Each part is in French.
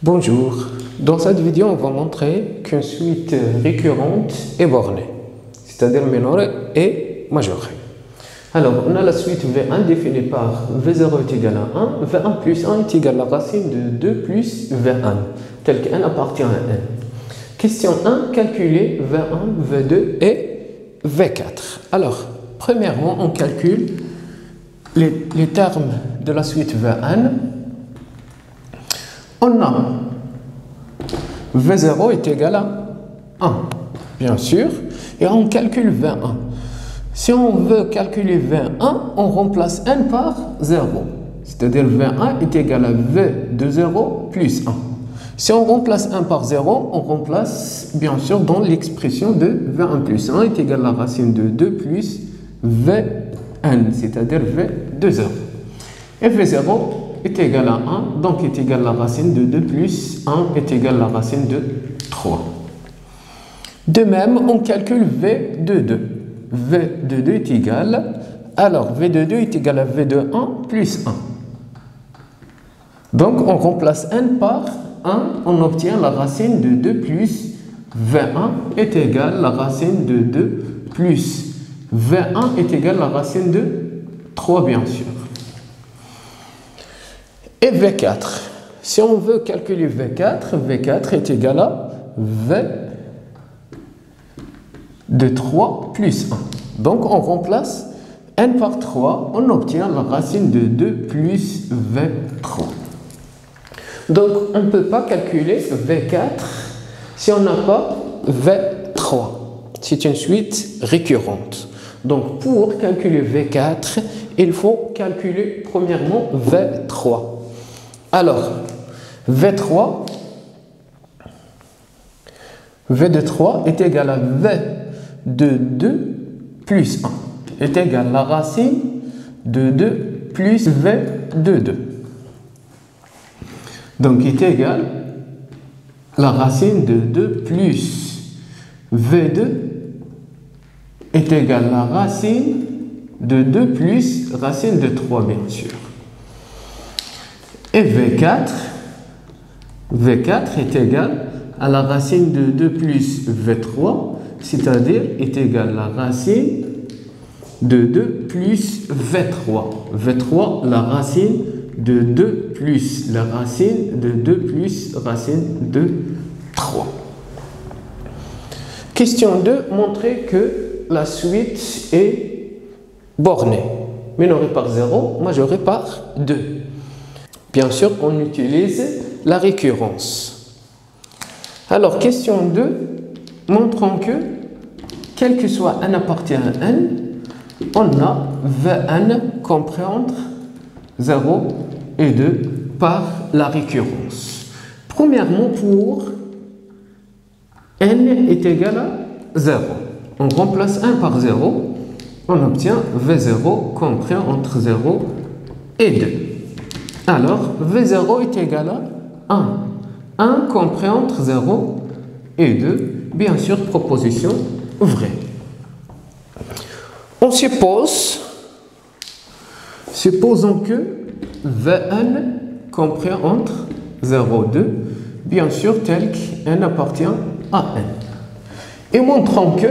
Bonjour, dans cette vidéo on va montrer qu'une suite récurrente est bornée, c'est-à-dire minorée et majorée. Alors on a la suite V1 définie par V0 est égal à 1, V1 plus 1 est égal à la racine de 2 plus V1, tel que n appartient à n. Question 1, calculer V1, V2 et V4. Alors, premièrement on calcule les termes de la suite V1. On a V0 est égal à 1, bien sûr, et on calcule V1. Si on veut calculer V1, on remplace n par 0, c'est-à-dire V1 est égal à V de 0 plus 1. Si on remplace 1 par 0, on remplace bien sûr dans l'expression de V1 plus 1 est égal à la racine de 2 plus Vn, c'est-à-dire V de 0. Et V0 est égal à 1, donc est égal à la racine de 2 plus 1 est égal à la racine de 3. De même, on calcule V de 2. V de 2 est égal, alors V de 2 est égal à V de 1 plus 1. Donc on remplace n par 1, on obtient la racine de 2 plus V1 est égal à la racine de 2 plus V1 est égal à la racine de 3 bien sûr. Et V4, si on veut calculer V4, V4 est égal à V de 3 plus 1. Donc on remplace n par 3, on obtient la racine de 2 plus V3. Donc on ne peut pas calculer V4 si on n'a pas V3. C'est une suite récurrente. Donc pour calculer V4, il faut calculer premièrement V3. Alors, V de 3 est égal à V de 2 plus 1 est égal à la racine de 2 plus V de 2. Donc, est égal à la racine de 2 plus V2 est égal à la racine de 2 plus racine de 3, bien sûr. Et V4 est égal à la racine de 2 plus V3, c'est-à-dire est égal à la racine de 2 plus V3. V3, la racine de 2 plus la racine de 2 plus racine de 3. Question 2, montrer que la suite est bornée. Minorée par 0, majorée par 2. Bien sûr, on utilise la récurrence. Alors, question 2, montrons que, quel que soit n appartient à n, on a Vn compris entre 0 et 2 par la récurrence. Premièrement, pour n est égal à 0. On remplace 1 par 0, on obtient V0 compris entre 0 et 2. Alors, V0 est égal à 1. 1 compris entre 0 et 2, bien sûr, proposition vraie. On supposons que Vn compris entre 0 et 2, bien sûr, tel que n appartient à n. Et montrons que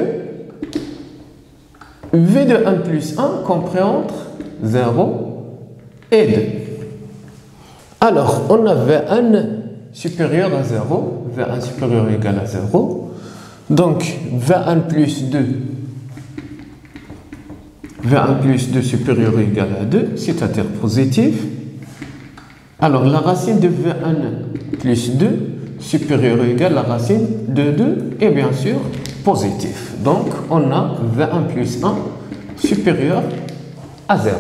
V de 1 plus 1 compris entre 0 et 2. Alors, on a Vn supérieur à 0, Vn supérieur ou égal à 0. Donc, Vn plus 2 supérieur ou égal à 2, c'est-à-dire positif. Alors, la racine de Vn plus 2 supérieur ou égal à la racine de 2 est bien sûr positif. Donc, on a Vn plus 1 supérieur à 0.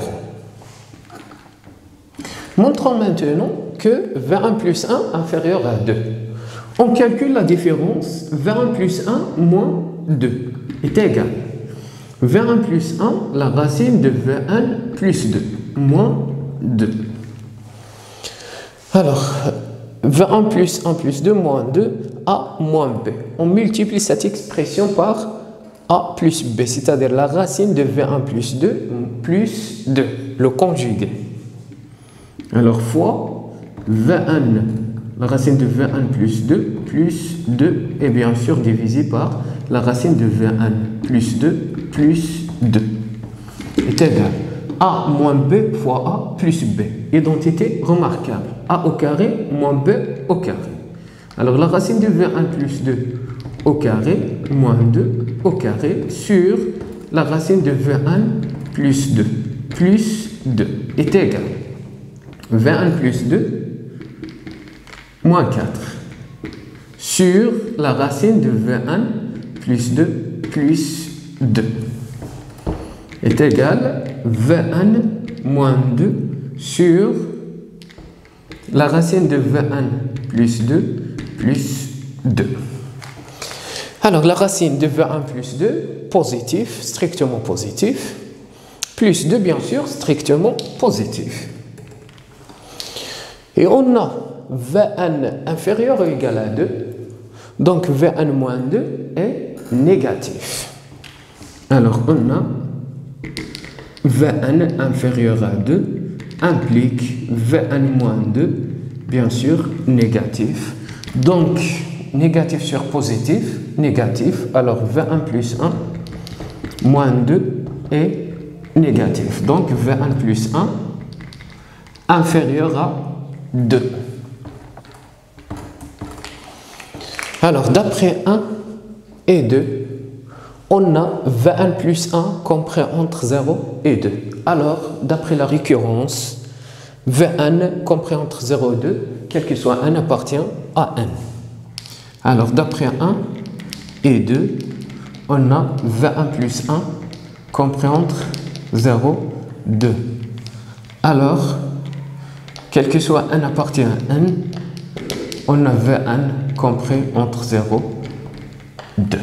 Montrons maintenant que V1 plus 1 inférieur à 2. On calcule la différence V1 plus 1 moins 2 est égal. V1 plus 1, la racine de Vn plus 2, moins 2. Alors, V1 plus 1 plus 2 moins 2, A moins B. On multiplie cette expression par A plus B, c'est-à-dire la racine de V1 plus 2, le conjugué. Alors, fois Vn la racine de V1 plus 2 est bien sûr divisé par la racine de V1 plus 2 est égal à moins B fois A plus B. Identité remarquable. A au carré moins B au carré. Alors la racine de V1 plus 2 au carré moins 2 au carré sur la racine de V1 plus 2 est égal V1 plus 2 moins 4 sur la racine de V1 plus 2 est égal V1 moins 2 sur la racine de V1 plus 2. Alors la racine de V1 plus 2, positif, strictement positif, plus 2 bien sûr, strictement positif. Et on a V1 inférieur ou égal à 2, donc V1 moins 2 est négatif. Alors on a V1 inférieur à 2 implique V1 moins 2, bien sûr, négatif. Donc, négatif sur positif, négatif. Alors, V1 plus 1 moins 2 est négatif. Donc, V1 plus 1 inférieur à 2. Alors, d'après 1 et 2, on a V1 plus 1 compris entre 0 et 2. Alors, d'après la récurrence, V1 compris entre 0 et 2, quel que soit n, appartient à n. Alors, d'après 1 et 2, on a V1 plus 1 compris entre 0 et 2. Alors, quel que soit n appartient à n, on a V1 compris entre 0 et 2.